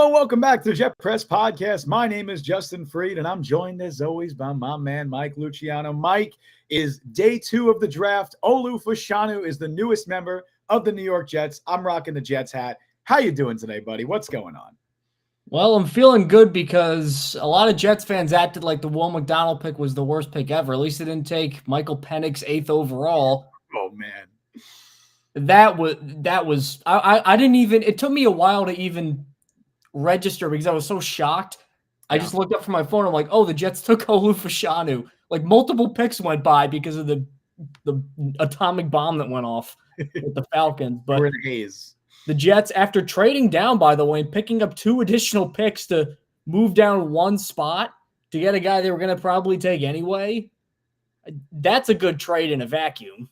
Hello, welcome back to the Jet Press Podcast. My name is Justin Fried, and I'm joined as always by my man, Mike Luciano. Mike, is day 2 of the draft. Olu Fashanu is the newest member of the New York Jets. I'm rocking the Jets hat. How you doing today, buddy? What's going on? Well, I'm feeling good because a lot of Jets fans acted like the Will McDonald pick was the worst pick ever. At least they didn't take Michael Penix 8th overall. Oh, man. I didn't even, it took me a while to even register because I was so shocked. I just looked up from my phone. I'm like, oh, the Jets took Olu Fashanu. Like multiple picks went by because of the atomic bomb that went off with the Falcons. But we're in the haze. The Jets, after trading down, by the way, and picking up 2 additional picks to move down 1 spot to get a guy they were going to probably take anyway, that's a good trade in a vacuum.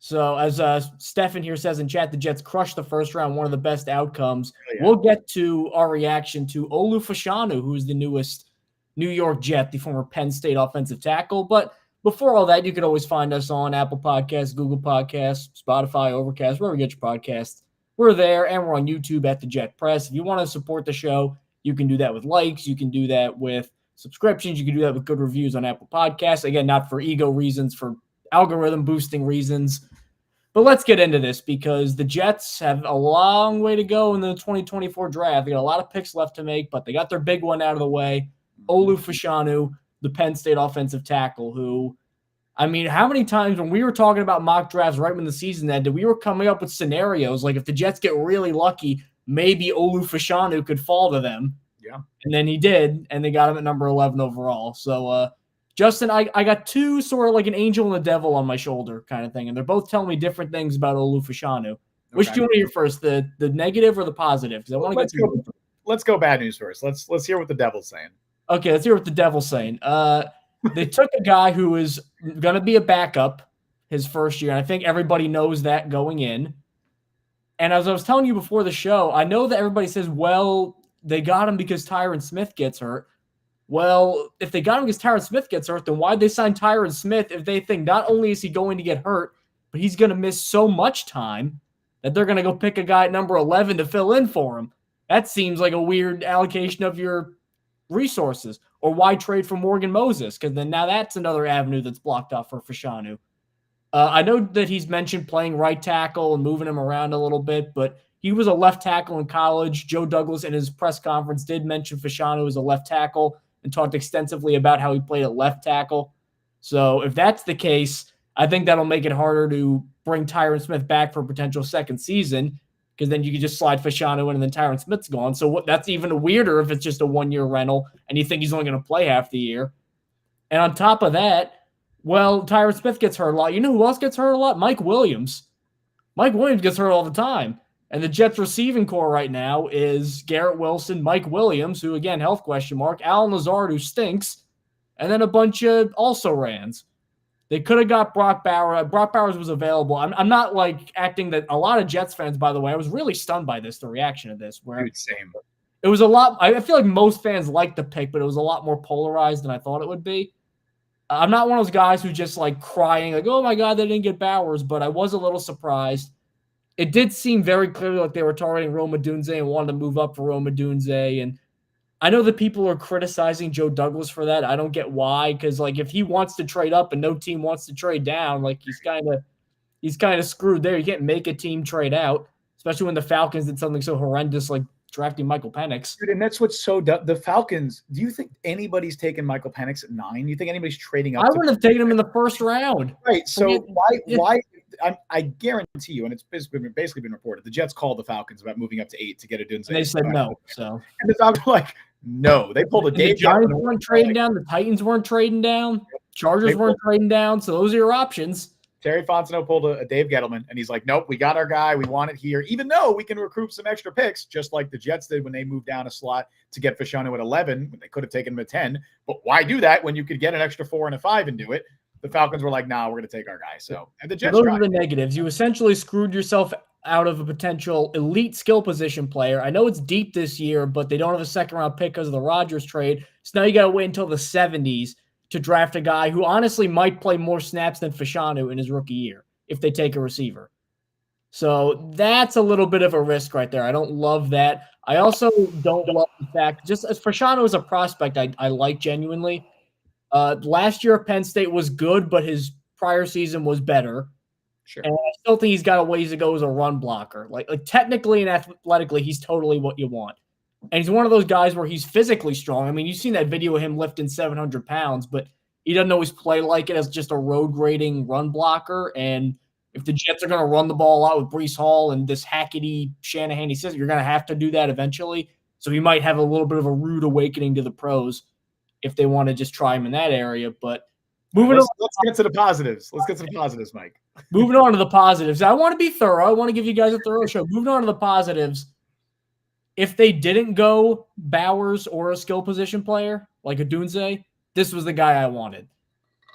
So as Stefan here says in chat, the Jets crushed the first round, one of the best outcomes. Oh, yeah. We'll get to our reaction to Olu Fashanu, who is the newest New York Jet, the former Penn State offensive tackle. But before all that, you can always find us on Apple Podcasts, Google Podcasts, Spotify, Overcast, wherever you get your podcasts. We're there, and we're on YouTube at the Jet Press. If you want to support the show, you can do that with likes. You can do that with subscriptions. You can do that with good reviews on Apple Podcasts. Again, not for ego reasons, for algorithm boosting reasons. But let's get into this because the Jets have a long way to go in the 2024 draft. They got a lot of picks left to make, but they got their big one out of the way. Olu Fashanu, the Penn State offensive tackle, who, I mean, how many times when we were talking about mock drafts right when the season ended, we were coming up with scenarios like if the Jets get really lucky, maybe Olu Fashanu could fall to them. Yeah. And then he did, and they got him at number 11 overall. So, Justin, I got 2 sort of like an angel and a devil on my shoulder kind of thing, and they're both telling me different things about Olu Fashanu. Okay. Which do you want to hear first, the negative or the positive? Because I want to get through. Let's go bad news first. Let's hear what the devil's saying. Okay, let's hear what the devil's saying. They took a guy who is going to be a backup his first year, and I think everybody knows that going in. And as I was telling you before the show, I know that everybody says, well, they got him because Tyron Smith gets hurt. Well, if they got him because Tyron Smith gets hurt, then why'd they sign Tyron Smith if they think not only is he going to get hurt, but he's going to miss so much time that they're going to go pick a guy at number 11 to fill in for him? That seems like a weird allocation of your resources. Or why trade for Morgan Moses? Because then now that's another avenue that's blocked off for Fashanu. I know that he's mentioned playing right tackle and moving him around a little bit, but he was a left tackle in college. Joe Douglas in his press conference did mention Fashanu as a left tackle and talked extensively about how he played at left tackle. So if that's the case, I think that'll make it harder to bring Tyron Smith back for a potential second season, because then you could just slide Fashanu in and then Tyron Smith's gone. So that's even weirder if it's just a 1-year rental and you think he's only going to play half the year. And on top of that, well, Tyron Smith gets hurt a lot. You know who else gets hurt a lot? Mike Williams. Mike Williams gets hurt all the time. And the Jets receiving core right now is Garrett Wilson, Mike Williams, who, again, health question mark, Alan Lazard, who stinks, and then a bunch of also-rans. They could have got Brock Bowers. Brock Bowers was available. I'm not like acting that a lot of Jets fans, by the way, I was really stunned by this, the reaction of this. Where same. It was a lot. I feel like most fans liked the pick, but it was a lot more polarized than I thought it would be. I'm not one of those guys who just like crying, like, oh my God, they didn't get Bowers, but I was a little surprised. It did seem very clearly like they were targeting Rome Odunze and wanted to move up for Rome Odunze. And I know that people are criticizing Joe Douglas for that. I don't get why, because like if he wants to trade up and no team wants to trade down, like he's kind of screwed there. You can't make a team trade out, especially when the Falcons did something so horrendous like drafting Michael Penix. Dude, and that's what's so the Falcons. Do you think anybody's taken Michael Penix at 9? You think anybody's trading up? I wouldn't have taken him in the first round. Right. So why? I guarantee you, and it's basically been reported, the Jets called the Falcons about moving up to 8 to get a Odunze. And they said no. So and the Falcons were like, no. They pulled a Dave. The Giants weren't trading down. The Titans weren't trading down. Chargers weren't trading down. So those are your options. Terry Fontenot pulled a Dave Gettleman, and he's like, nope, we got our guy. We want it here, even though we can recruit some extra picks, just like the Jets did when they moved down a slot to get Fashanu at 11, when they could have taken him at 10. But why do that when you could get an extra 4 and a 5 and do it? The Falcons were like, nah, we're going to take our guy. So, and the Jets those are the negatives. You essentially screwed yourself out of a potential elite skill position player. I know it's deep this year, but they don't have a second-round pick because of the Rodgers trade. So now you got to wait until the 70s to draft a guy who honestly might play more snaps than Fashanu in his rookie year if they take a receiver. So that's a little bit of a risk right there. I don't love that. I also don't love the fact, just as Fashanu as a prospect, I like genuinely. Last year at Penn State was good, but his prior season was better. Sure. And I still think he's got a ways to go as a run blocker. Like technically and athletically, he's totally what you want. And he's one of those guys where he's physically strong. I mean, you've seen that video of him lifting 700 pounds, but he doesn't always play like it as just a road grading run blocker. And if the Jets are going to run the ball out with Breece Hall and this hackety Shanahan system, you're going to have to do that eventually. So he might have a little bit of a rude awakening to the pros if they want to just try him in that area. But let's get to the positives. Let's get to the positives, Mike. Moving on to the positives. I want to be thorough. I want to give you guys a thorough show. Moving on to the positives. If they didn't go Bowers or a skill position player like a Dunze, this was the guy I wanted.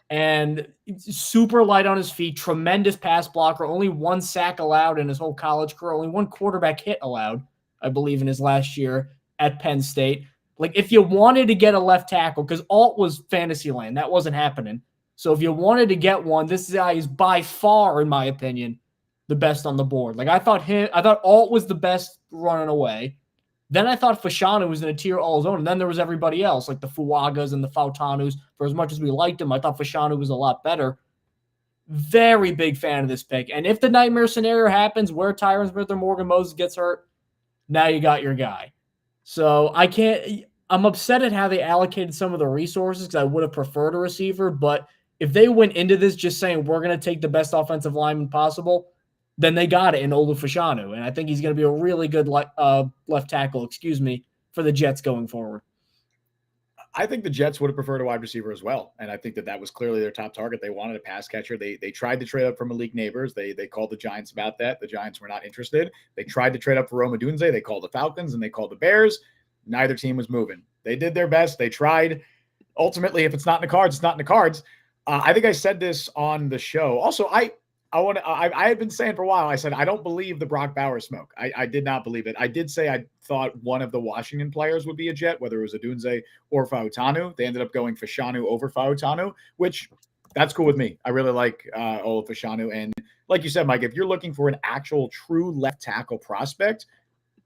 And super light on his feet, tremendous pass blocker, only 1 sack allowed in his whole college career, only 1 quarterback hit allowed, I believe, in his last year at Penn State. Like, if you wanted to get a left tackle, because Alt was fantasy land, that wasn't happening. So if you wanted to get one, this guy is by far, in my opinion, the best on the board. Like, I thought Alt was the best running away. Then I thought Fashanu was in a tier all his own. And then there was everybody else, like the Fuagas and the Fautanus. For as much as we liked him, I thought Fashanu was a lot better. Very big fan of this pick. And if the nightmare scenario happens where Tyron Smith or Morgan Moses gets hurt, now you got your guy. So I'm upset at how they allocated some of the resources because I would have preferred a receiver. But if they went into this just saying we're going to take the best offensive lineman possible, then they got it in Olu Fashanu. And I think he's going to be a really good left tackle, for the Jets going forward. I think the Jets would have preferred a wide receiver as well. And I think that was clearly their top target. They wanted a pass catcher. They tried to trade up from Malik Neighbors. They called the Giants about that. The Giants were not interested. They tried to trade up for Rome Odunze. They called the Falcons and they called the Bears. Neither team was moving. They did their best. They tried. Ultimately, if it's not in the cards, it's not in the cards. I think I said this on the show. Also, I had been saying for a while, I said, I don't believe the Brock Bowers smoke. I did not believe it. I did say I thought one of the Washington players would be a Jet, whether it was Odunze or Fautanu. They ended up going Fashanu over Fautanu, which that's cool with me. I really like Olu Fashanu. And like you said, Mike, if you're looking for an actual true left tackle prospect,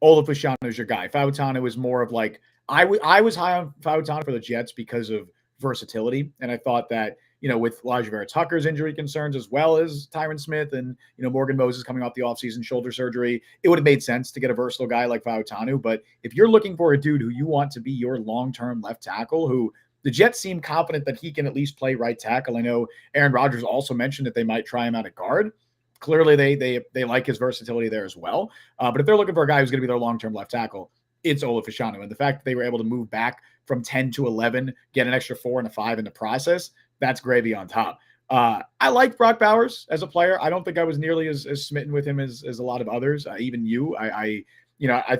Olu Fashanu is your guy. Fautanu is more of like, I was high on Fautanu for the Jets because of versatility. And I thought that, with Elijah Vera Tucker's injury concerns, as well as Tyron Smith and, Morgan Moses coming off the offseason shoulder surgery, it would have made sense to get a versatile guy like Fautanu. But if you're looking for a dude who you want to be your long-term left tackle, who the Jets seem confident that he can at least play right tackle. I know Aaron Rodgers also mentioned that they might try him out at guard. Clearly, they like his versatility there as well. But if they're looking for a guy who's going to be their long-term left tackle, it's Olu Fashanu. And the fact that they were able to move back from 10 to 11, get an extra 4 and a 5 in the process, that's gravy on top. I like Brock Bowers as a player. I don't think I was nearly as smitten with him as a lot of others, even you. I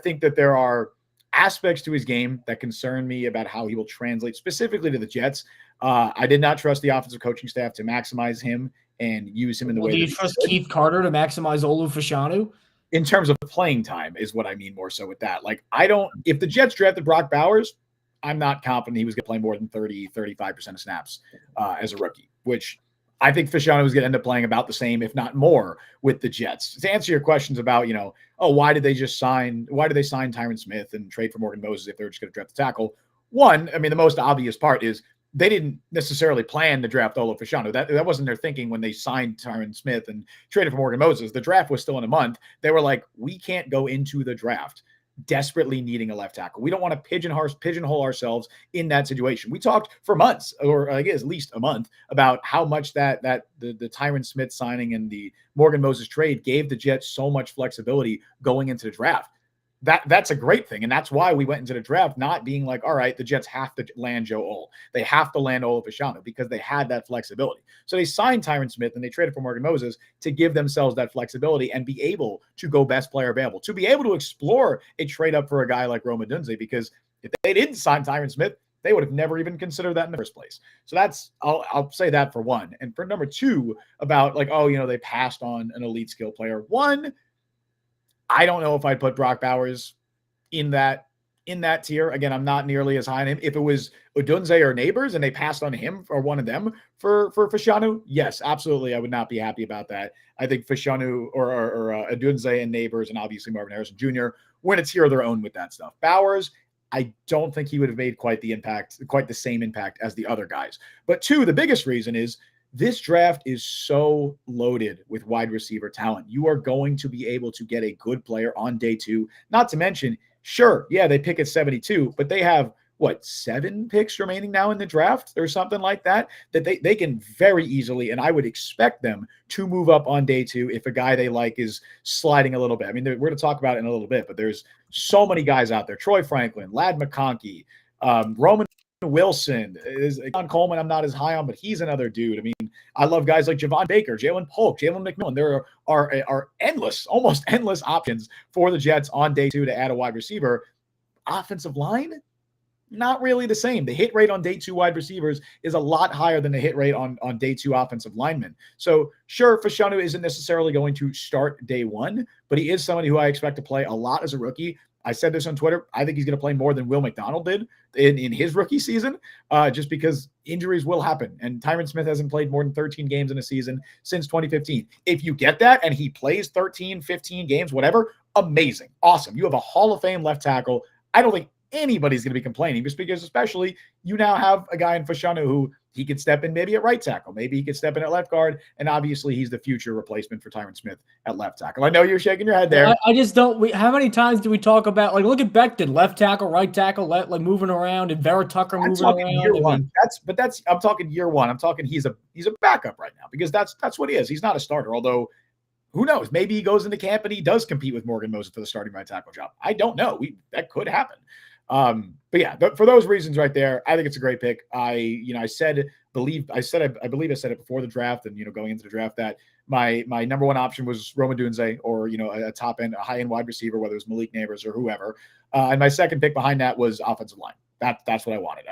think that there are aspects to his game that concern me about how he will translate specifically to the Jets. I did not trust the offensive coaching staff to maximize him and use him in the way. Do you trust Keith Carter to maximize Olu Fashanu? In terms of playing time is what I mean more so with that. Like, if the Jets drafted Brock Bowers, I'm not confident he was going to play more than 30, 35% of snaps as a rookie, which I think Fashanu was going to end up playing about the same, if not more, with the Jets. To answer your questions about, why did they sign Tyron Smith and trade for Morgan Moses if they were just going to draft the tackle? One, I mean, the most obvious part is they didn't necessarily plan to draft Olu Fashanu. That wasn't their thinking when they signed Tyron Smith and traded for Morgan Moses. The draft was still in a month. They were like, we can't go into the draft desperately needing a left tackle. We don't want to pigeonhole ourselves in that situation. We talked for months, or I guess at least a month, about how much that the Tyron Smith signing and the Morgan Moses trade gave the Jets so much flexibility going into the draft. That's a great thing. And that's why we went into the draft not being like, all right, the Jets have to land Joe Ol. They have to land Olu Fashanu because they had that flexibility. So they signed Tyron Smith and they traded for Morgan Moses to give themselves that flexibility and be able to go best player available, to be able to explore a trade up for a guy like Rome Odunze, because if they didn't sign Tyron Smith, they would have never even considered that in the first place. So I'll say that for one. And for number two, about like, they passed on an elite skill player. One, I don't know if I'd put Brock Bowers in that in that tier. Again, I'm not nearly as high on him. If it was Odunze or Neighbors and they passed on him or one of them for Fashanu, yes, absolutely. I would not be happy about that. I think Fashanu or Odunze and Neighbors and obviously Marvin Harrison Jr. win a tier of their own with that stuff. Bowers, I don't think he would have made quite the same impact as the other guys. But two, the biggest reason is this draft is so loaded with wide receiver talent. You are going to be able to get a good player on day 2. Not to mention, sure, yeah, they pick at 72, but they have, 7 picks remaining now in the draft or something like that they can very easily, and I would expect them to move up on day 2 if a guy they like is sliding a little bit. I mean, we're going to talk about it in a little bit, but there's so many guys out there. Troy Franklin, Ladd McConkey, Roman Wilson, is John Coleman. I'm not as high on, but he's another dude. I mean, I love guys like Javon Baker, Jalen Polk, Jalen McMillan. There are endless, almost endless options for the Jets on day 2 to add a wide receiver. Offensive line, not really the same. The hit rate on day 2 wide receivers is a lot higher than the hit rate on day 2 offensive linemen. So sure, Fashanu isn't necessarily going to start day 1, but he is somebody who I expect to play a lot as a rookie. I said this on Twitter. I think he's going to play more than Will McDonald did in his rookie season, just because injuries will happen. And Tyron Smith hasn't played more than 13 games in a season since 2015. If you get that and he plays 13, 15 games, whatever, amazing, awesome. You have a Hall of Fame left tackle. I don't think anybody's going to be complaining, just because especially you now have a guy in Fashanu who he could step in maybe at right tackle. Maybe he could step in at left guard. And obviously he's the future replacement for Tyron Smith at left tackle. I know you're shaking your head there. I just don't. How many times do we talk about, look at Becton, left tackle, right tackle, moving around, and Vera Tucker moving around. Year one. I'm talking year one. I'm talking he's a backup right now, because that's what he is. He's not a starter, although who knows? Maybe he goes into camp and he does compete with Morgan Moses for the starting right tackle job. I don't know. That could happen. But yeah, for those reasons right there, I think it's a great pick. I believe I said it before the draft, and going into the draft, that my number one option was Roma Dunze, or a top end, a high end wide receiver, whether it was Malik Neighbors or whoever. And my second pick behind that was offensive line. That's what I wanted.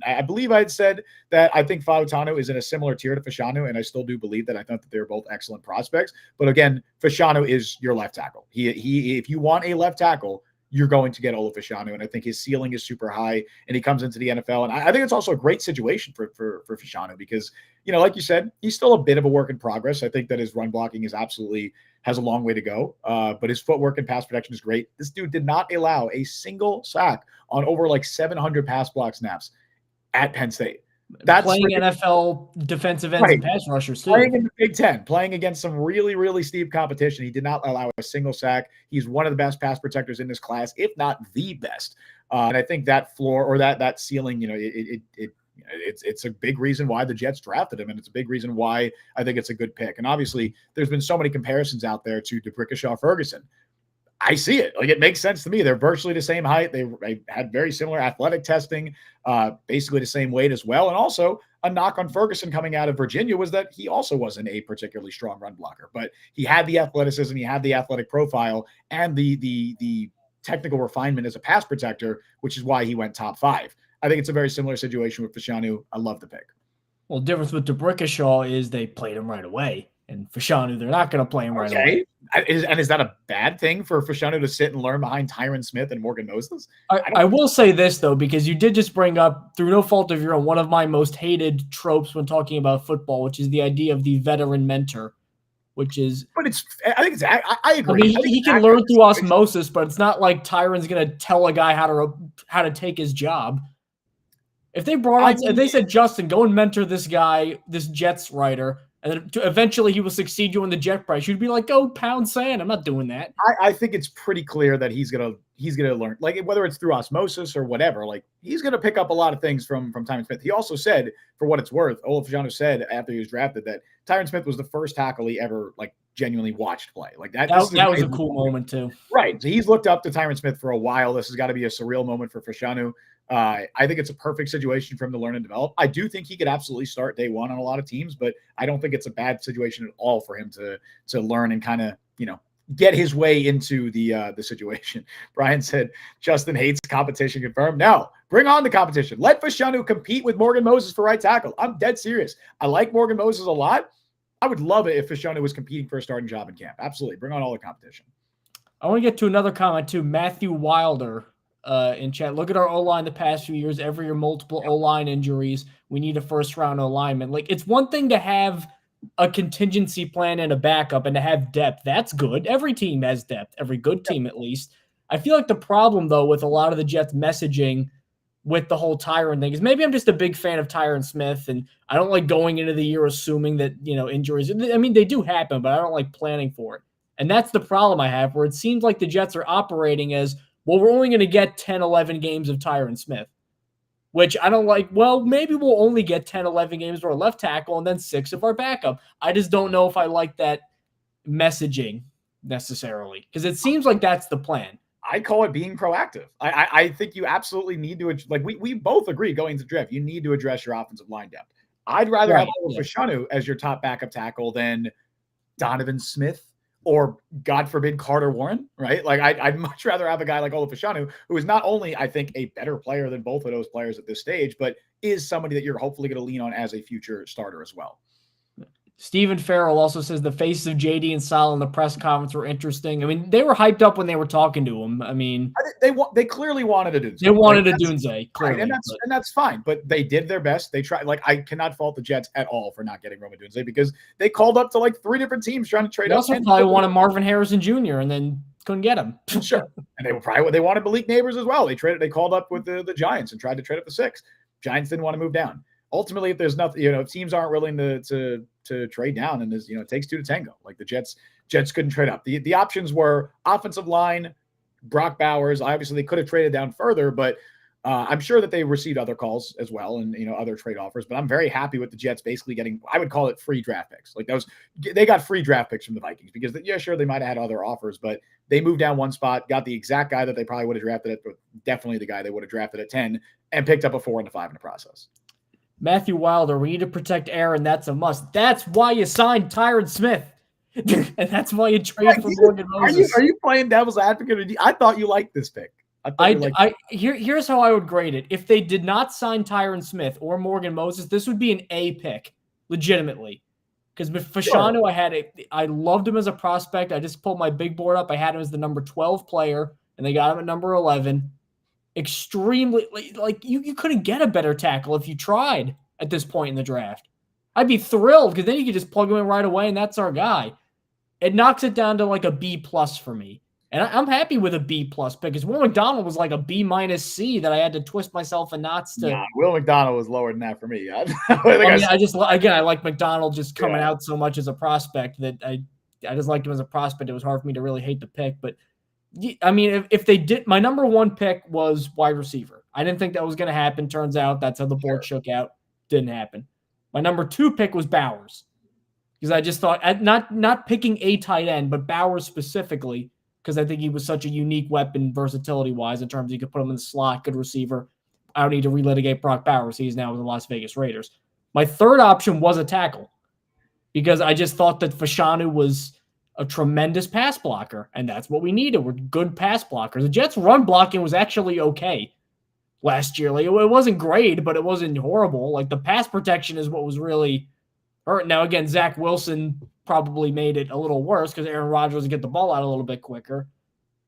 I believe I had said that I think Fautanu is in a similar tier to Fashanu, and I still do believe that. I thought that they were both excellent prospects. But again, Fashanu is your left tackle. He if you want a left tackle, you're going to get Olu Fashanu, and I think his ceiling is super high, and he comes into the NFL. And I think it's also a great situation for Fashanu, because, like you said, he's still a bit of a work in progress. I think that his run blocking has a long way to go, but his footwork and pass protection is great. This dude did not allow a single sack on over 700 pass block snaps at Penn State. That's playing NFL defensive ends and pass rushers too. Playing in the Big Ten, playing against some really, really steep competition. He did not allow a single sack. He's one of the best pass protectors in this class, if not the best. And I think that floor, or that ceiling, it's a big reason why the Jets drafted him, and it's a big reason why I think it's a good pick. And obviously, there's been so many comparisons out there to DeBrickashaw Ferguson. I see it. It makes sense to me. They're virtually the same height. They had very similar athletic testing, basically the same weight as well. And also, a knock on Ferguson coming out of Virginia was that he also wasn't a particularly strong run blocker, but he had the athleticism, he had the athletic profile, and the technical refinement as a pass protector, which is why he went top 5. I think it's a very similar situation with Fashanu. I love the pick. Well, the difference with DeBrickashaw is they played him right away. And Fashanu, they're not going to play him right away. Is that a bad thing for Fashanu to sit and learn behind Tyron Smith and Morgan Moses? I will say this, though, because you did just bring up, through no fault of your own, one of my most hated tropes when talking about football, which is the idea of the veteran mentor, which is... But I agree. I mean, he can learn through osmosis, but it's not like Tyron's going to tell a guy how to take his job. If they said, Justin, go and mentor this guy, this Jets writer, and then eventually he will succeed you in the Jet price, you'd be like, go pound sand. I'm not doing that. I think it's pretty clear that he's gonna learn, whether it's through osmosis or whatever, he's gonna pick up a lot of things from Tyron Smith. He also said, for what it's worth, Olu Fashanu said after he was drafted that Tyron Smith was the first tackle he ever genuinely watched play. That was a cool moment too. Right. So he's looked up to Tyron Smith for a while. This has got to be a surreal moment for Fashanu. I think it's a perfect situation for him to learn and develop. I do think he could absolutely start day 1 on a lot of teams, but I don't think it's a bad situation at all for him to learn and kind of, get his way into the situation. Brian said, Justin hates competition. Confirmed. No, bring on the competition. Let Fashanu compete with Morgan Moses for right tackle. I'm dead serious. I like Morgan Moses a lot. I would love it if Fashanu was competing for a starting job in camp. Absolutely. Bring on all the competition. I want to get to another comment too. Matthew Wilder in chat. Look at our O-line the past few years. Every year, multiple O-line injuries. We need a first-round O-lineman. Like, it's one thing to have a contingency plan and a backup and to have depth. That's good. Every team has depth. Every good team, at least. I feel like the problem, though, with a lot of the Jets messaging with the whole Tyron thing is maybe I'm just a big fan of Tyron Smith, and I don't like going into the year assuming that, injuries. I mean, they do happen, but I don't like planning for it. And that's the problem I have, where it seems like the Jets are operating as, well, we're only going to get 10, 11 games of Tyron Smith, which I don't like. Well, maybe we'll only get 10, 11 games of our left tackle and then 6 of our backup. I just don't know if I like that messaging necessarily, because it seems like that's the plan. I call it being proactive. I think you absolutely need to, like, we both agree going to draft, you need to address your offensive line depth. I'd rather have Olu Fashanu as your top backup tackle than Donovan Smith or, God forbid, Carter Warren, right? Like, I'd much rather have a guy like Olu Fashanu, who is not only, I think, a better player than both of those players at this stage, but is somebody that you're hopefully going to lean on as a future starter as well. Stephen Farrell also says the faces of JD and Sal in the press conference were interesting. I mean, they were hyped up when they were talking to him. I mean, they clearly wanted a Dunze. They wanted a Dunze, clearly. Right, and that's fine, but they did their best. They tried. Like, I cannot fault the Jets at all for not getting Roma Dunze, because they called up to like 3 different teams trying to trade. They also probably wanted Marvin Harrison Jr. and then couldn't get him. Sure, and they wanted Malik Neighbors as well. They called up with the Giants and tried to trade up to 6. Giants didn't want to move down. Ultimately, if there's nothing, if teams aren't willing to trade down, and it takes 2 to tango. Like, the Jets couldn't trade up. The options were offensive line, Brock Bowers. Obviously, they could have traded down further, but I'm sure that they received other calls as well, and other trade offers. But I'm very happy with the Jets basically getting, I would call it, free draft picks. Like, they got free draft picks from the Vikings, because sure, they might have had other offers, but they moved down 1 spot, got the exact guy that they probably would have drafted at, but definitely the guy they would have drafted at 10, and picked up a 4 and a 5 in the process. Matthew Wilder, we need to protect Aaron. That's a must. That's why you signed Tyron Smith. And that's why you trade for Morgan Moses. Are you playing devil's advocate? I thought you liked this pick. Here's how I would grade it. If they did not sign Tyron Smith or Morgan Moses, this would be an A pick, legitimately. Because with Fashanu, I loved him as a prospect. I just pulled my big board up. I had him as the number 12 player, and they got him at number 11. Extremely, like you couldn't get a better tackle if you tried at this point in the draft. I'd be thrilled, because then you could just plug him in right away, and that's our guy. It knocks it down to like a B+ for me. And I'm happy with a B+ pick, because Will McDonald was like a B- C that I had to twist myself in knots to. Nah, Will McDonald was lower than that for me. I like McDonald just coming out so much as a prospect that I just liked him as a prospect. It was hard for me to really hate the pick. But I mean, if they did, my number 1 pick was wide receiver. I didn't think that was going to happen. Turns out that's how the board shook out. Didn't happen. My number 2 pick was Bowers, because I just thought, not picking a tight end, but Bowers specifically, because I think he was such a unique weapon versatility-wise in terms of you could put him in the slot, good receiver. I don't need to relitigate Brock Bowers. He's now with the Las Vegas Raiders. My 3rd option was a tackle, because I just thought that Fashanu was a tremendous pass blocker, and that's what we needed. We're good pass blockers. The Jets' run blocking was actually okay last year. Like, it wasn't great, but it wasn't horrible. Like, the pass protection is what was really hurt. Now, again, Zach Wilson probably made it a little worse, because Aaron Rodgers would get the ball out a little bit quicker.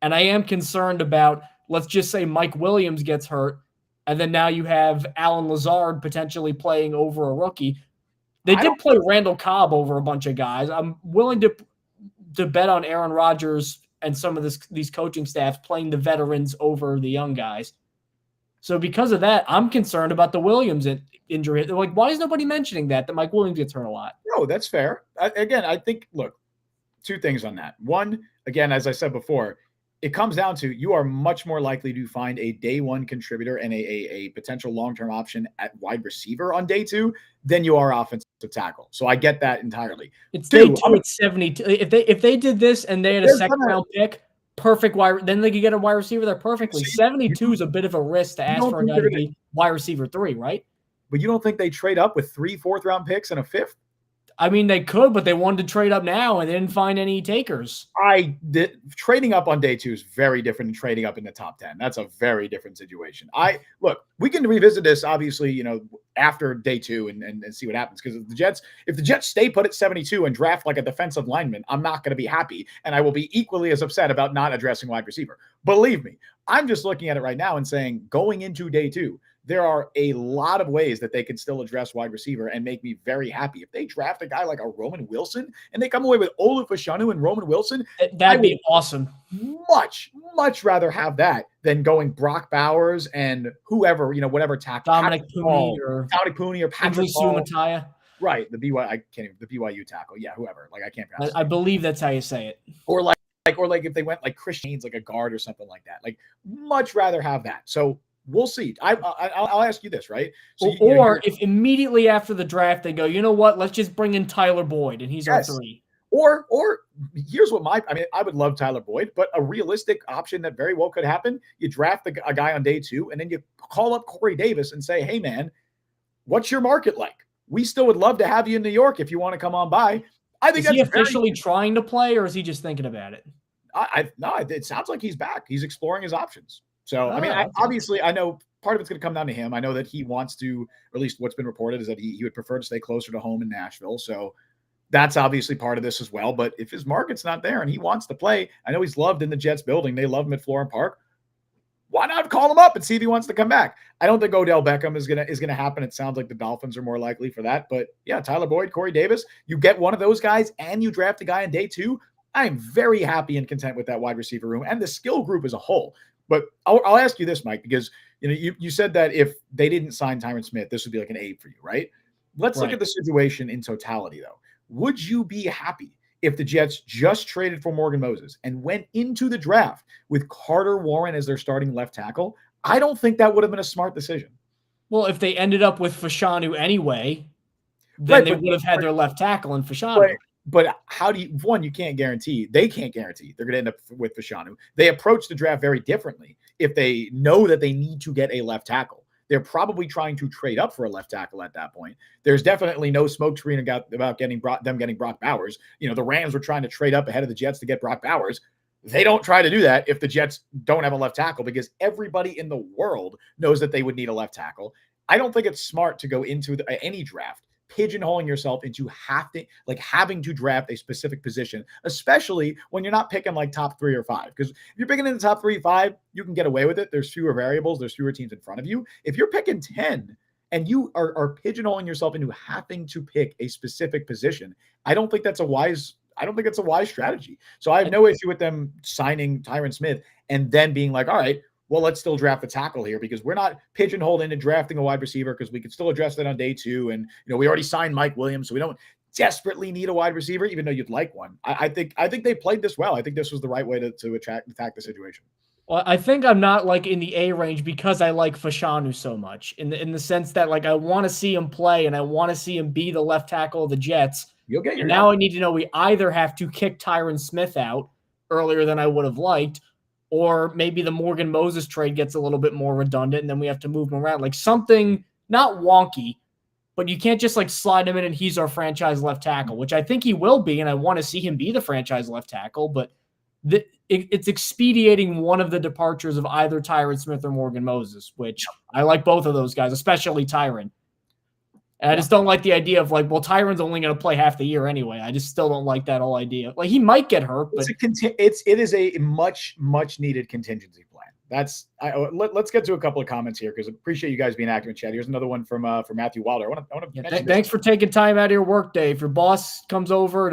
And I am concerned about, let's just say Mike Williams gets hurt, and then now you have Alan Lazard potentially playing over a rookie. They did play Randall Cobb over a bunch of guys. I'm willing to bet on Aaron Rodgers and some of these coaching staffs playing the veterans over the young guys. So because of that, I'm concerned about the Williams injury. They're like, why is nobody mentioning that Mike Williams gets hurt a lot? No, that's fair. I think, look, 2 things on that. One, again, as I said before, it comes down to, you are much more likely to find a day 1 contributor and a potential long-term option at wide receiver on day 2 than you are offensive tackle. So I get that entirely. It's day 2, it's 72. If they did this and they had a 2nd round pick, perfect wide, then they could get a wide receiver there perfectly. 72 is a bit of a risk to ask for a guy to be wide receiver 3, right? But you don't think they trade up with 3 4th-round picks and a 5th? I mean, they could, but they wanted to trade up now and they didn't find any takers. Trading up on day 2 is very different than trading up in the top 10. That's a very different situation. Look, we can revisit this, obviously, after day 2 and see what happens. Because if the Jets stay put at 72 and draft like a defensive lineman, I'm not going to be happy. And I will be equally as upset about not addressing wide receiver. Believe me, I'm just looking at it right now and saying, going into day 2, there are a lot of ways that they can still address wide receiver and make me very happy. If they draft a guy like a Roman Wilson and they come away with Olu Fashanu and Roman Wilson, that'd be awesome. Much rather have that than going Brock Bowers and whoever, whatever tackle. Dominic Pooney or Patrick Hall. Mattia. Right. The BYU tackle. Yeah, whoever. Like, I can't pronounce I believe that's how you say it. Or like if they went like Chris Haynes, like a guard or something like that. Like, much rather have that. So we'll see. I'll ask you this, right? So if immediately after the draft they go, you know what? Let's just bring in Tyler Boyd and he's our 3. Or here's what I would love Tyler Boyd, but a realistic option that very well could happen. You draft a guy on day 2, and then you call up Corey Davis and say, hey man, what's your market like? We still would love to have you in New York if you want to come on by. I think is he officially trying to play, or is he just thinking about it? No, it sounds like he's back. He's exploring his options. So, obviously, I know part of it's going to come down to him. I know that he wants to, or at least what's been reported is that he would prefer to stay closer to home in Nashville. So that's obviously part of this as well. But if his market's not there and he wants to play, I know he's loved in the Jets building. They love him at Florham Park. Why not call him up and see if he wants to come back? I don't think Odell Beckham is gonna happen. It sounds like the Dolphins are more likely for that. But yeah, Tyler Boyd, Corey Davis, you get one of those guys and you draft a guy on day 2. I am very happy and content with that wide receiver room and the skill group as a whole. But I'll ask you this, Mike, because you said that if they didn't sign Tyron Smith, this would be like an aid for you, right? Let's look at the situation in totality, though. Would you be happy if the Jets just traded for Morgan Moses and went into the draft with Carter Warren as their starting left tackle? I don't think that would have been a smart decision. Well, if they ended up with Fashanu anyway, then they would have had their left tackle in Fashanu. But how do you can't guarantee. They can't guarantee they're going to end up with Fashanu. They approach the draft very differently. If they know that they need to get a left tackle, they're probably trying to trade up for a left tackle at that point. There's definitely no smoke screen about getting Brock Bowers. The Rams were trying to trade up ahead of the Jets to get Brock Bowers. They don't try to do that if the Jets don't have a left tackle, because everybody in the world knows that they would need a left tackle. I don't think it's smart to go into any draft pigeonholing yourself into having to draft a specific position, especially when you're not picking like top 3 or 5. Because if you're picking in the top 3, 5, you can get away with it. There's fewer variables. There's fewer teams in front of you. If you're picking 10 and you are pigeonholing yourself into having to pick a specific position, I don't think it's a wise strategy. So I have no issue with them signing Tyron Smith and then being like, all right, well, let's still draft the tackle here, because we're not pigeonholed into drafting a wide receiver, because we could still address that on day 2. And, we already signed Mike Williams, so we don't desperately need a wide receiver, even though you'd like one. I think they played this well. I think this was the right way to attack the situation. Well, I think I'm not like in the A range because I like Fashanu so much in the sense that like I want to see him play and I want to see him be the left tackle of the Jets. And now I need to know we either have to kick Tyron Smith out earlier than I would have liked, or maybe the Morgan Moses trade gets a little bit more redundant and then we have to move him around. Like something not wonky, but you can't just like slide him in and he's our franchise left tackle, which I think he will be. And I want to see him be the franchise left tackle, but it's expediting one of the departures of either Tyron Smith or Morgan Moses, which I like both of those guys, especially Tyron. And I just don't like the idea of like, well, Tyron's only going to play half the year anyway. I just still don't like that whole idea. Like he might get hurt, but it is a much needed contingency plan. Let's get to a couple of comments here, because I appreciate you guys being active in chat. Here's another one from Matthew Wilder. I want to thanks for taking time out of your work day. If your boss comes over,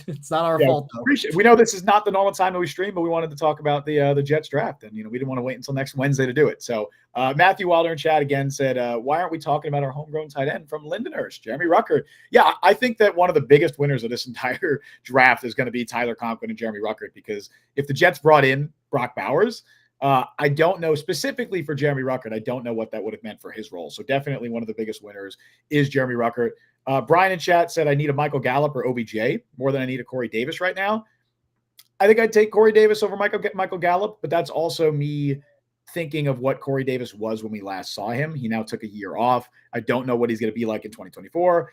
it's not our fault. We know this is not the normal time that we stream, but we wanted to talk about the Jets draft, and we didn't want to wait until next Wednesday to do it. So Matthew Wilder in chat again said, why aren't we talking about our homegrown tight end from Lindenhurst, Jeremy Ruckert? Yeah, I think that one of the biggest winners of this entire draft is going to be Tyler Conklin and Jeremy Ruckert, because if the Jets brought in Brock Bowers, I don't know specifically for Jeremy Ruckert. I don't know what that would have meant for his role. So definitely one of the biggest winners is Jeremy Ruckert. Brian in chat said, I need a Michael Gallup or OBJ more than I need a Corey Davis right now. I think I'd take Corey Davis over Michael Gallup, but that's also me thinking of what Corey Davis was when we last saw him. He now took a year off. I don't know what he's going to be like in 2024.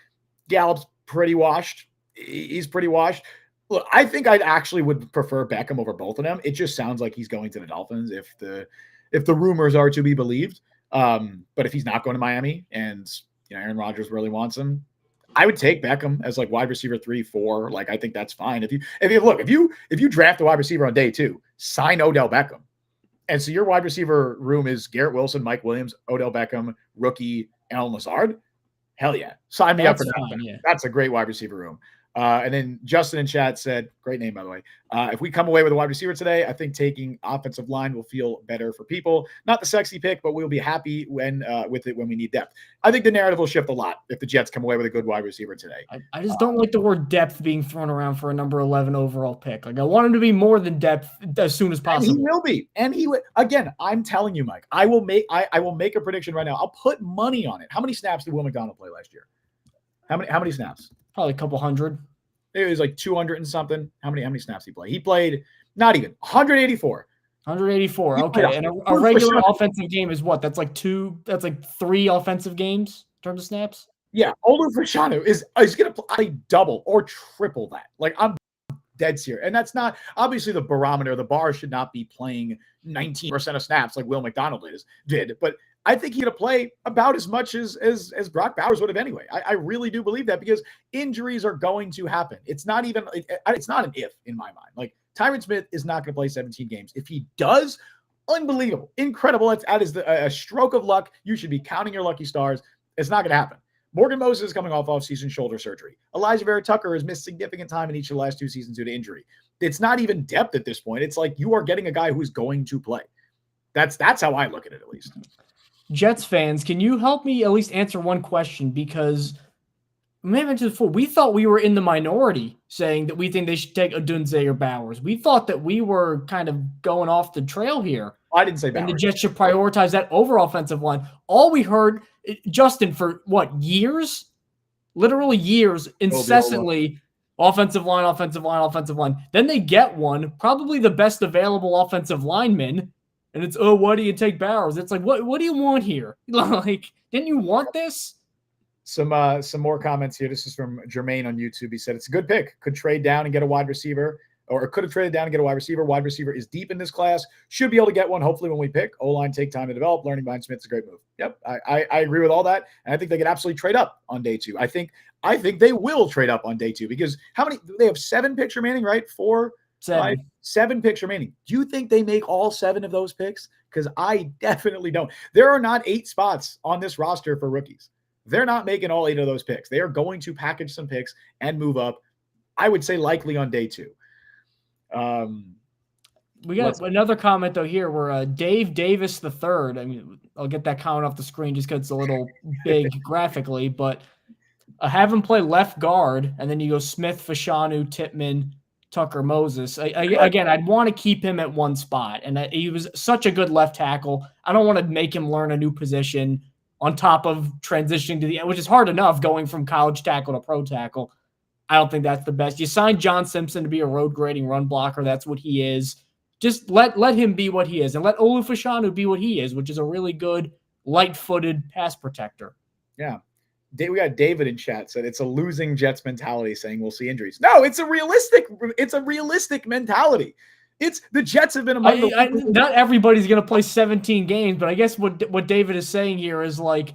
Gallup's pretty washed. He's pretty washed. Look, I think I actually would prefer Beckham over both of them. It just sounds like he's going to the Dolphins if the rumors are to be believed. But if he's not going to Miami and Aaron Rodgers really wants him. I would take Beckham as like wide receiver 3, 4. Like, I think that's fine. If you draft a wide receiver on day 2, sign Odell Beckham. And so your wide receiver room is Garrett Wilson, Mike Williams, Odell Beckham, rookie, Allen Lazard. Hell yeah. Sign me up for that. Fine, yeah. That's a great wide receiver room. And then Justin in chat said, great name, by the way. If we come away with a wide receiver today, I think taking offensive line will feel better for people. Not the sexy pick, but we'll be happy with it when we need depth. I think the narrative will shift a lot if the Jets come away with a good wide receiver today. I just don't like the word depth being thrown around for a number 11 overall pick. Like, I want him to be more than depth as soon as possible. And he will be. And he would. Again, I'm telling you, Mike, I will make a prediction right now. I'll put money on it. How many snaps did Will McDonald play last year? How many snaps? Probably a couple hundred. It was like 200 and something. How many snaps he played? He played not even 184. 184. Okay. And a regular offensive game is what? That's like 3 offensive games in terms of snaps? Yeah. Olu Fashanu is going to play double or triple that. Like, I'm dead serious. And that's not obviously the barometer. The bar should not be playing 19% of snaps like Will McDonald did. But I think he's going to play about as much as Brock Bowers would have anyway. I really do believe that because injuries are going to happen. It's not an if in my mind. Like, Tyron Smith is not going to play 17 games. If he does, unbelievable, incredible. That is a stroke of luck. You should be counting your lucky stars. It's not going to happen. Morgan Moses is coming off off-season shoulder surgery. Elijah Vera Tucker has missed significant time in each of the last 2 seasons due to injury. It's not even depth at this point. It's like you are getting a guy who's going to play. That's how I look at it, at least. Jets fans, can you help me at least answer one question? Because we may have mentioned before, we thought we were in the minority saying that we think they should take Odunze or Bowers. We thought that we were kind of going off the trail here. I didn't say Bowers. And the Jets should prioritize that over offensive line. All we heard, Justin, for what, years? Literally years, incessantly, offensive line. Then they get one, probably the best available offensive lineman, and it's, why do you take Bowers? It's like, what do you want here? Like, didn't you want this? Some more comments here. This is from Jermaine on YouTube. He said, it's a good pick. Could trade down and get a wide receiver, or could have traded down and get a wide receiver. Wide receiver is deep in this class. Should be able to get one, hopefully, when we pick. O-line take time to develop. Learning behind Smith's a great move. Yep, I agree with all that. And I think they could absolutely trade up on day 2. I think they will trade up on day 2 because how many? They have 7 picks remaining, right? 4, 7. 7 picks remaining. Do you think they make all 7 of those picks? Because I definitely don't. There are not 8 spots on this roster for rookies. They're not making all 8 of those picks. They are going to package some picks and move up. I would say likely on day 2. We got another comment though here where Dave Davis III. I mean, I'll get that comment off the screen just because it's a little big graphically, but have him play left guard, and then you go Smith, Fashanu, Tippmann, Tucker, Moses. Again, I'd want to keep him at one spot, and he was such a good left tackle. I don't want to make him learn a new position on top of transitioning to the end, which is hard enough going from college tackle to pro tackle. I don't think that's the best. You signed John Simpson to be a road grading run blocker. That's what he is. Just let him be what he is, and let Olu Fashanu be what he is, which is a really good, light-footed pass protector. Yeah. We got David in chat said it's a losing Jets mentality saying we'll see injuries. No, it's a realistic mentality. It's the Jets have been among not everybody's going to play 17 games, but I guess what David is saying here is like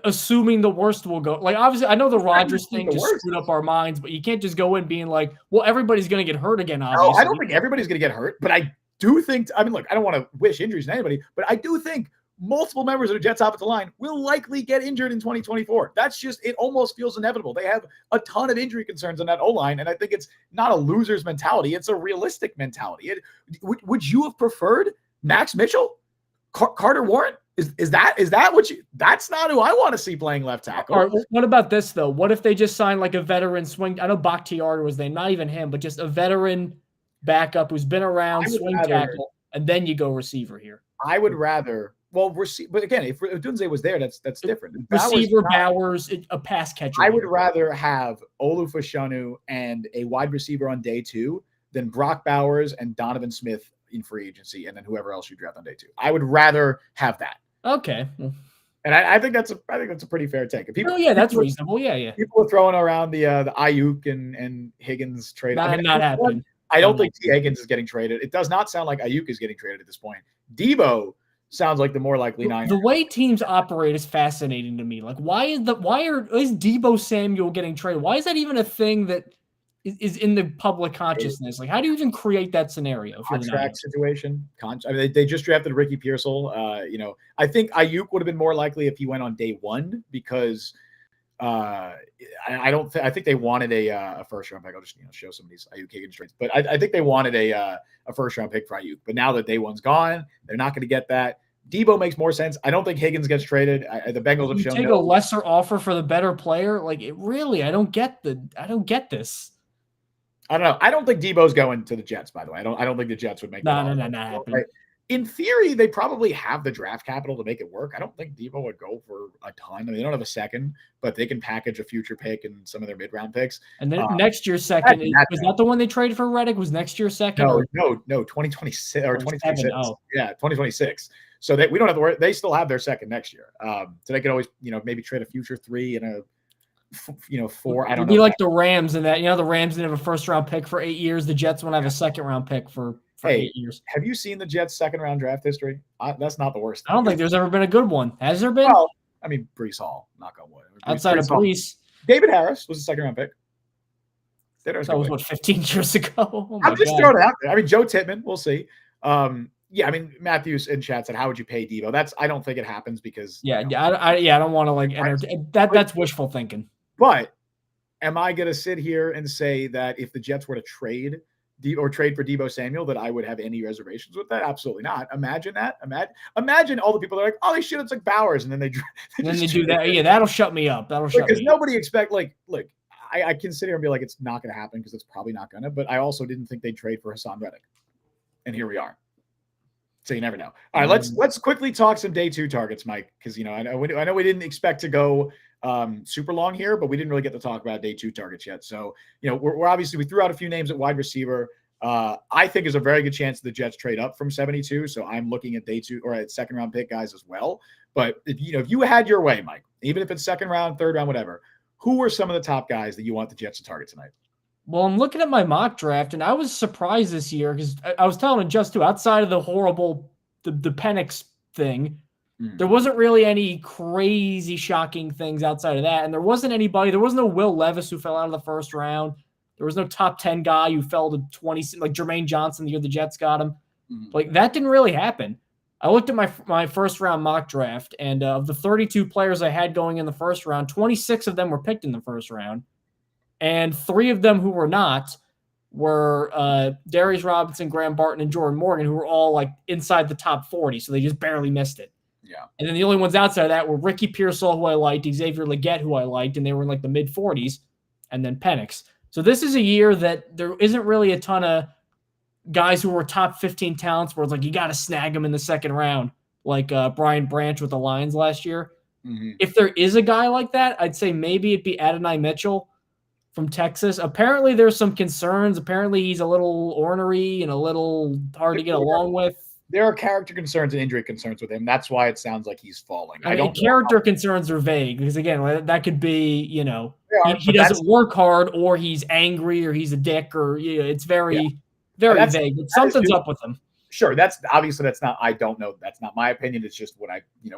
assuming the worst will go. Like, obviously, I know the Rodgers thing just screwed up our minds, but you can't just go in being like, well, everybody's going to get hurt again, obviously. No, I don't think everybody's going to get hurt, but I do think, look, I don't want to wish injuries on anybody, but I do think multiple members of the Jets offensive line will likely get injured in 2024. That's just, it almost feels inevitable. They have a ton of injury concerns on that O-line, and I think it's not a loser's mentality. It's a realistic mentality. Would you have preferred Max Mitchell? Carter Warren? Is that what you? That's not who I want to see playing left tackle. All right, what about this though? What if they just sign like a veteran swing? I know Bakhtiari was there, not even him, but just a veteran backup who's been around, swing tackle, and then you go receiver here. I would rather. Well, but again, if Odunze was there, that's different. Receiver Bowers, a pass catcher. I would rather have Olu Fashanu and a wide receiver on day 2 than Brock Bowers and Donovan Smith in free agency, and then whoever else you draft on day 2. I would rather have that. Okay. And I think that's a pretty fair take. That's reasonable. Yeah. People are throwing around the Ayuk and Higgins trade. Not happening. I don't think T. Higgins is getting traded. It does not sound like Ayuk is getting traded at this point. Debo sounds like the more likely Niners. The way teams operate is fascinating to me. Like, is Deebo Samuel getting traded? Why is that even a thing that is in the public consciousness? Like, how do you even create that scenario? If Contract situation. I mean, they just drafted Ricky Pearsall. I think Ayuk would have been more likely if he went on day one because I think they wanted a first round pick. I'll just show some of these Ayuk Higgins trades, but I think they wanted a first round pick for Ayuk. But now that day one's gone, they're not going to get that. Debo makes more sense. I don't think Higgins gets traded. The Bengals have shown take a lesser offer for the better player. Like it really, I don't get this. I don't know. I don't think Debo's going to the Jets. By the way, I don't think the Jets would make no happen. Right? In theory, they probably have the draft capital to make it work. I don't think Debo would go for a ton. I mean, they don't have a second, but they can package a future pick and some of their mid-round picks. And then next year's second was that the one they traded for Reddick? Was next year's second? No, 2026 or 2026. Oh. Yeah, 2026. So we don't have to worry. They still have their second next year. So they could always, maybe trade a future 3 and a 4. I don't know. Be like the Rams in that, the Rams didn't have a first round pick for 8 years. The Jets won't have a second round pick for 8 years. Have you seen the Jets' second round draft history? That's not the worst. I don't think there's ever been a good one. Has there been? Well, I mean, Breece Hall, knock on wood. Outside of Breece. David Harris was a second round pick. That was 15 years ago? Oh I'm just throwing it out there. I mean, Joe Tittman, we'll see. Yeah, I mean, Matthews in chat said, "How would you pay Debo?" I don't think it happens because I don't want to that's wishful thinking. But am I going to sit here and say that if the Jets were to trade for Deebo Samuel, that I would have any reservations with that? Absolutely not. Imagine that. Imagine all the people that are like, "Oh, they should have took Bowers," and then they do that. Yeah, that'll shut me up. Because nobody expect look. I can sit here and be like, it's not going to happen because it's probably not going to. But I also didn't think they'd trade for Hassan Reddick, and here we are. So you never know. All right, let's quickly talk some day 2 targets, Mike, because I know we didn't expect to go super long here, but we didn't really get to talk about day 2 targets yet. So we're obviously we threw out a few names at wide receiver. I think there's a very good chance the Jets trade up from 72. So I'm looking at day 2 or at second round pick guys as well. But if you had your way, Mike, even if it's second round, third round, whatever, who are some of the top guys that you want the Jets to target tonight? Well, I'm looking at my mock draft, and I was surprised this year because I was telling Just too, outside of the horrible, the Penix thing, there wasn't really any crazy, shocking things outside of that. And there wasn't no Will Levis who fell out of the first round. There was no top 10 guy who fell to 20, like Jermaine Johnson the year the Jets got him. Like, that didn't really happen. I looked at my first round mock draft, and of the 32 players I had going in the first round, 26 of them were picked in the first round. And 3 of them who were not were Darius Robinson, Graham Barton, and Jordan Morgan, who were all like inside the top 40. So they just barely missed it. Yeah. And then the only ones outside of that were Ricky Pearsall, who I liked, Xavier Legette, who I liked, and they were in like the mid 40s, and then Penix. So this is a year that there isn't really a ton of guys who were top 15 talents where it's like you got to snag them in the second round, like Brian Branch with the Lions last year. If there is a guy like that, I'd say maybe it'd be Adonai Mitchell from Texas. Apparently there's some concerns. Apparently he's a little ornery and a little hard to get along with. There are character concerns and injury concerns with him. That's why it sounds like he's falling. I mean, character concerns are vague because, again, that could be, he doesn't work hard or he's angry or he's a dick or it's very vague. But something's up with him. Sure. That's not, I don't know. That's not my opinion. It's just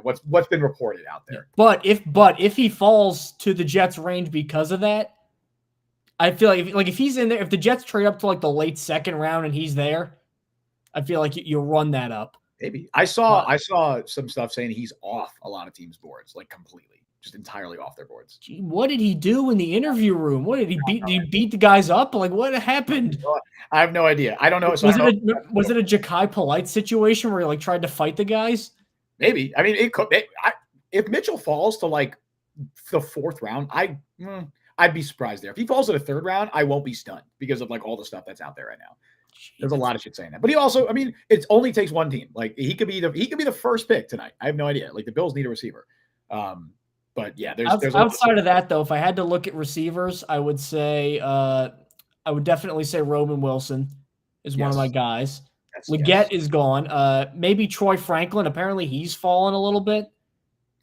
what's been reported out there. But if he falls to the Jets range because of that, I feel like if he's in there, if the Jets trade up to like the late second round and he's there, I feel like you'll run that up. Maybe I saw some stuff saying he's off a lot of teams' boards, like completely, just entirely off their boards. Gee, what did he do in the interview room? What did he beat? Did he beat the guys up? Like what happened? I have no idea. I don't know. Was it a Ja'Kai Polite situation where he like tried to fight the guys? Maybe. I mean, it could. If Mitchell falls to like the fourth round, I'd be surprised there. If he falls to the third round, I won't be stunned because of like all the stuff that's out there right now. There's a lot of shit saying that. But he also, I mean, it only takes one team. Like he could be the first pick tonight. I have no idea. Like the Bills need a receiver. But yeah, there's outside of that though, if I had to look at receivers, I would say I would definitely say Roman Wilson is one of my guys. Legette is gone. Maybe Troy Franklin. Apparently he's fallen a little bit.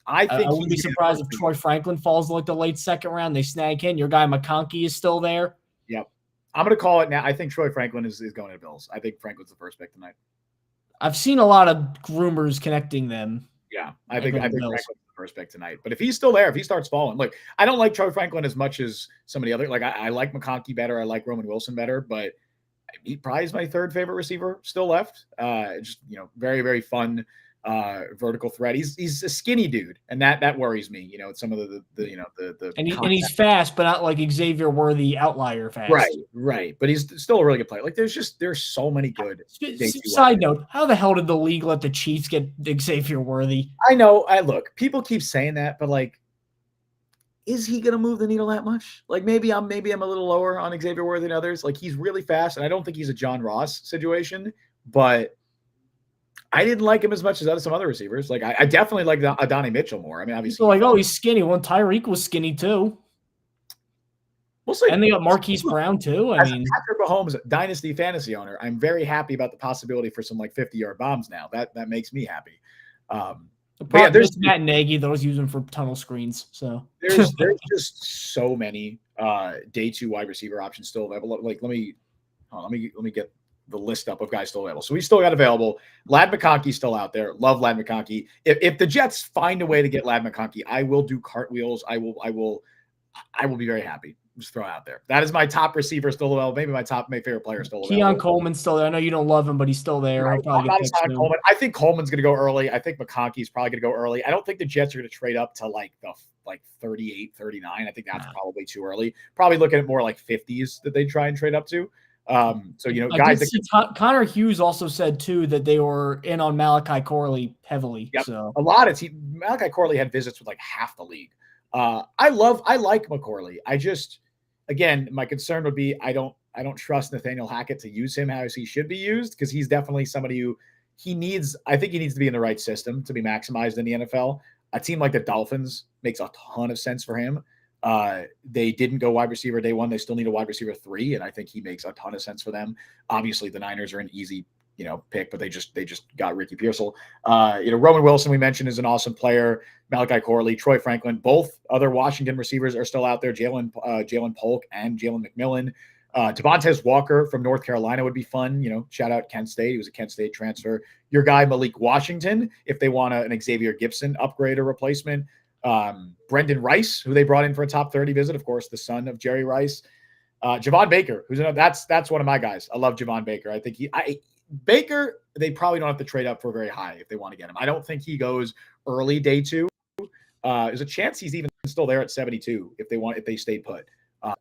I wouldn't be surprised if Troy Franklin falls to like the late second round. They snag him. Your guy McConkey is still there. Yep. I'm going to call it now. I think Troy Franklin is going to the Bills. I think Franklin's the first pick tonight. I've seen a lot of rumors connecting them. Yeah, I think Franklin's the first pick tonight. But if he's still there, if he starts falling, look, I don't like Troy Franklin as much as some of the other. Like I like McConkey better. I like Roman Wilson better, but he probably is my third favorite receiver still left. Just very, very fun vertical threat. He's a skinny dude, and that worries me. Some of the and he's fast, but not like Xavier Worthy outlier fast. Right. But he's still a really good player. Like there's so many good. Side note: how the hell did the league let the Chiefs get Xavier Worthy? I know. Look, people keep saying that, but like, is he going to move the needle that much? Like maybe I'm a little lower on Xavier Worthy than others. Like he's really fast, and I don't think he's a John Ross situation, but I didn't like him as much as some other receivers. Like I definitely like Adonai Mitchell more. I mean, obviously, he's skinny. Well, Tyreek was skinny too. We'll see. And they got Marquise Brown too. I mean, Patrick Mahomes dynasty fantasy owner, I'm very happy about the possibility for some like 50-yard bombs now. That makes me happy. There's Matt Nagy. Those use them for tunnel screens. So there's just so many day 2 wide receiver options still available. Like let me get the list up of guys still available. So we still got available. Ladd McConkey still out there. Love Ladd McConkey. If the Jets find a way to get Ladd McConkey, I will do cartwheels. I will be very happy. Just throw it out there. That is my top receiver still available. Maybe my favorite player still available. Keon Coleman's still there. I know you don't love him, but he's still there. Right. Coleman. I think Coleman's going to go early. I think McConkey's probably going to go early. I don't think the Jets are going to trade up to like 38, 39. I think that's probably too early. Probably looking at more like 50s that they try and trade up to. Guys. Connor Hughes also said too that they were in on Malachi Corley heavily. Yep. So a lot of Malachi Corley had visits with like half the league. I like McCorley. Again, my concern would be I don't trust Nathaniel Hackett to use him as he should be used, because he's definitely somebody who I think he needs to be in the right system to be maximized in the NFL. A team like the Dolphins makes a ton of sense for him. They didn't go wide receiver day 1. They still need a wide receiver 3, and I think he makes a ton of sense for them. Obviously, the Niners are an easy pick, but they just got Ricky Pearsall. Roman Wilson we mentioned is an awesome player. Malachi Corley, Troy Franklin, both other Washington receivers are still out there. Jalen Polk and Jalen McMillan. Devontae Walker from North Carolina would be fun. Shout out Kent State. He was a Kent State transfer. Your guy Malik Washington, if they want an Xavier Gibson upgrade or replacement. Brendan Rice, who they brought in for a top 30 visit, of course, the son of Jerry Rice. Javon Baker, that's one of my guys. I love Javon Baker. I think Baker, they probably don't have to trade up for very high if they want to get him. I don't think he goes early day 2. There's a chance he's even still there at 72 if they stay put.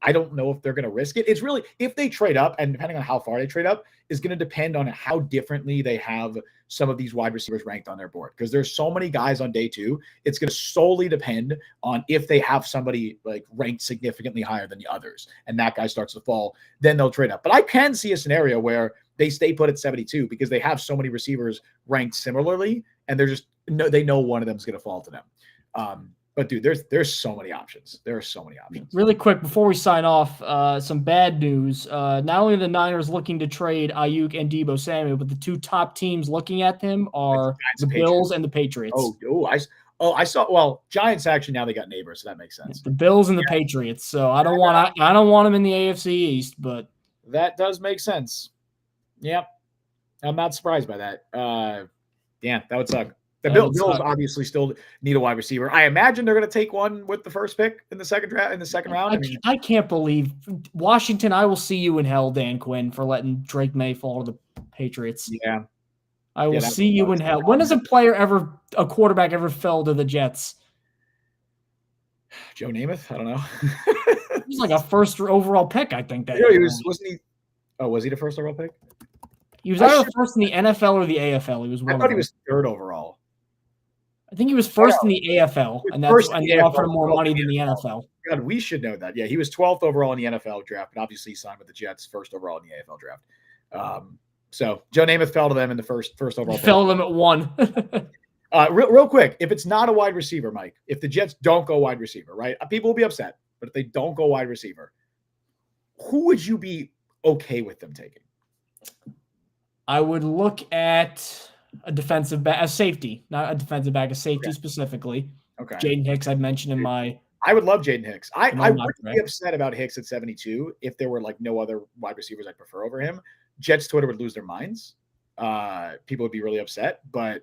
I don't know if they're going to risk it. It's really, if they trade up, and depending on how far they trade up, is going to depend on how differently they have some of these wide receivers ranked on their board. Because there's so many guys on day 2, it's going to solely depend on if they have somebody like ranked significantly higher than the others, and that guy starts to fall, then they'll trade up. But I can see a scenario where they stay put at 72 because they have so many receivers ranked similarly, and they know one of them is going to fall to them. But dude, there's so many options. There are so many options. Really quick before we sign off, some bad news. Not only are the Niners looking to trade Ayuk and Deebo Samuel, but the 2 top teams looking at them are the Bills and the Patriots. I saw. Well, Giants actually now they got neighbors, so that makes sense. The Bills and the Patriots. So I don't want them in the AFC East, but that does make sense. Yep, I'm not surprised by that. That would suck. The Bills obviously still need a wide receiver. I imagine they're going to take one with the first pick in the second round. I can't believe Washington. I will see you in hell, Dan Quinn, for letting Drake May fall to the Patriots. Yeah, I will see you in hell. When has a quarterback ever fell to the Jets? Joe Namath? I don't know. He was like a first overall pick, I think. Wasn't he? Oh, was he the first overall pick? He was either first in the NFL or the AFL. He was one. I thought he was third overall. I think he was first in the AFL, and they offered him more money than the NFL. God, we should know that. Yeah, he was 12th overall in the NFL draft, but obviously he signed with the Jets first overall in the AFL draft. So Joe Namath fell to them in the first overall. Fell to them at 1. Real quick, if it's not a wide receiver, Mike, if the Jets don't go wide receiver, right? People will be upset, but if they don't go wide receiver, who would you be okay with them taking? I would look at a defensive back, a safety, not a defensive back, a safety specifically. Okay. Jaden Hicks, I mentioned in my. I would love Jaden Hicks. I wouldn't be upset about Hicks at 72 if there were like no other wide receivers I'd prefer over him. Jets Twitter would lose their minds. people would be really upset. But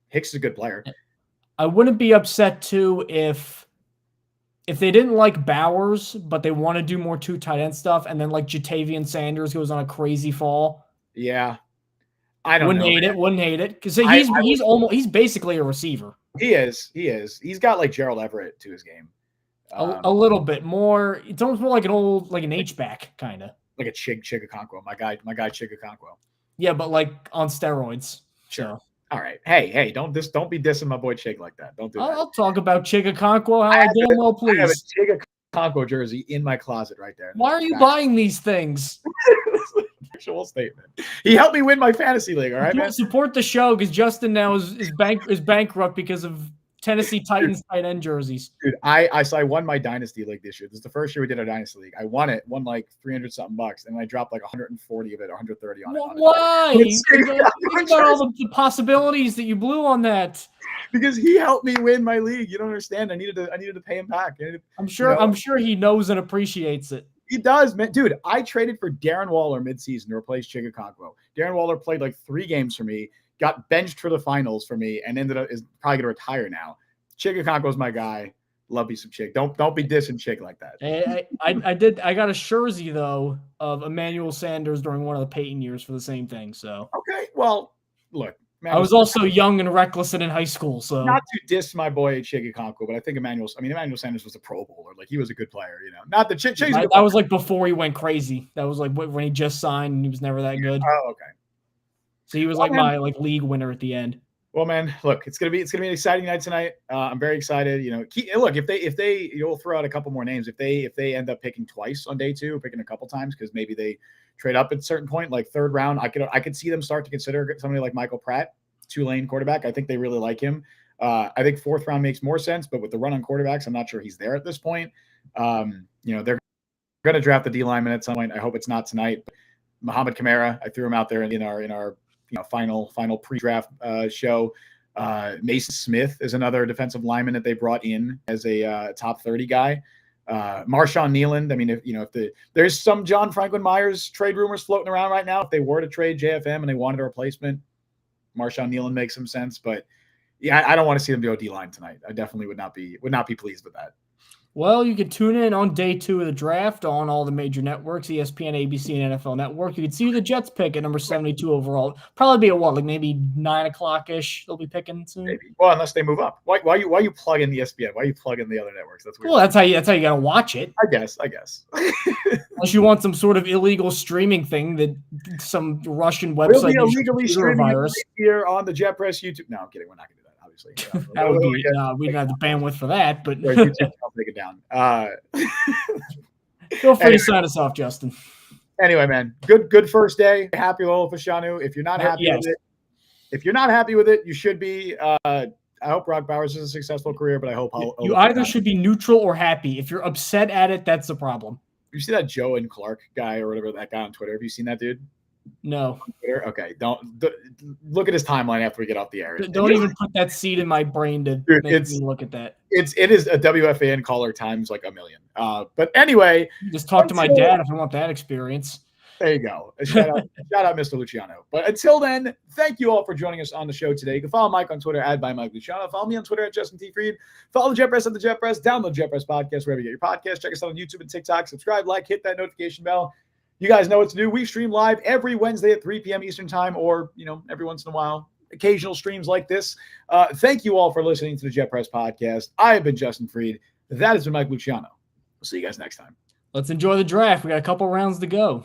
Hicks is a good player. I wouldn't be upset too if they didn't like Bowers, but they want to do more 2 tight end stuff, and then like Jatavian Sanders goes on a crazy fall. Yeah, I don't know. Wouldn't hate it because he's basically a receiver. He is. He's got like Gerald Everett to his game. A little bit more. It's almost more like an H-back kind of. Like a Chigakonkwo, my guy Chigakonkwo. Yeah, but like on steroids. Sure. So. All right. Hey, don't be dissing my boy Chig like that. Don't do that. I'll talk about Chigakonkwo how I damn well please. I have a Chigakonkwo jersey in my closet right there. Why are you buying these things? Actual statement. He helped me win my fantasy league. All right, man. Support the show because Justin now is bankrupt because of Tennessee Titans tight end jerseys. Dude, I won my dynasty league this year. This is the first year we did our dynasty league. I won like 300 something bucks, and I dropped like 140 of it, or 130 on it. Why? Think about all the possibilities that you blew on that. Because he helped me win my league. You don't understand. I needed to pay him back. I'm sure he knows and appreciates it. He does, man. Dude, I traded for Darren Waller midseason to replace Chigakonkwo. Darren Waller played like 3 games for me, got benched for the finals for me, and is probably going to retire now. Chigakonkwo's my guy. Love me some Chig. Don't be dissing Chig like that. I got a jersey though of Emmanuel Sanders during one of the Peyton years for the same thing. So okay, well, look, I was also young and reckless and in high school. So not to diss my boy Chigakonkwo, but I think Emmanuel Sanders was a Pro Bowler. Like he was a good player, Not the Chig's that was like before he went crazy. That was like when he just signed and he was never that good. Oh, okay. So he was my league winner at the end. Well, man, look, it's gonna be an exciting night tonight. I'm very excited. Look, if they you'll throw out a couple more names. If they end up picking twice on day 2, picking a couple times because maybe they trade up at a certain point, like 3rd round, I could see them start to consider somebody like Michael Pratt, Tulane quarterback. I think they really like him. I think 4th round makes more sense, but with the run on quarterbacks, I'm not sure he's there at this point. They're going to draft the D lineman at some point. I hope it's not tonight. But Muhammad Kamara, I threw him out there in our final pre-draft show. Mason Smith is another defensive lineman that they brought in as a top 30 guy. Marshawn Nealand. I mean, if there's some John Franklin Myers trade rumors floating around right now, if they were to trade JFM and they wanted a replacement, Marshawn Nealand makes some sense. But yeah, I don't want to see them go D-line tonight. I definitely would not be pleased with that. Well, you can tune in on day 2 of the draft on all the major networks, ESPN, ABC, and NFL Network. You can see the Jets pick at number 72 overall. Probably be at maybe 9 o'clock-ish they'll be picking soon. Maybe. Well, unless they move up. Why you plug in the ESPN? Why you plug in the other networks? That's weird. Well, that's how you got to watch it. I guess. Unless you want some sort of illegal streaming thing that some Russian website. We'll be illegally streaming here on the Jet Press YouTube. No, I'm kidding. We're not going to do that. Obviously, that would be we don't have the bandwidth for that, but I'll take it down. Feel free to sign us off, Justin. Anyway, man, good first day. Happy with Olu Fashanu. If you're not happy with it, you should be. I hope Brock Bowers has a successful career, but I hope you either should be neutral or happy. If you're upset at it, that's the problem. You see that Joe and Clark guy or whatever, that guy on Twitter? Have you seen that dude? No. Okay. Don't look at his timeline after we get off the air. Don't even put that seed in my brain to make me look at that. It is a WFAN caller times like a million. But anyway, just talk to my dad if I want that experience. There you go. Shout out, Mr. Luciano. But until then, thank you all for joining us on the show today. You can follow Mike on Twitter @ByMikeLuciano. Follow me on Twitter @Justin T. Freed. Follow the Jet Press at the Jet Press. Download Jet Press Podcast wherever you get your podcast. Check us out on YouTube and TikTok. Subscribe, hit that notification bell. You guys know what to do. We stream live every Wednesday at 3 p.m. Eastern time, or, every once in a while, occasional streams like this. Thank you all for listening to the Jet Press Podcast. I have been Justin Freed. That has been Mike Luciano. We'll see you guys next time. Let's enjoy the draft. We got a couple rounds to go.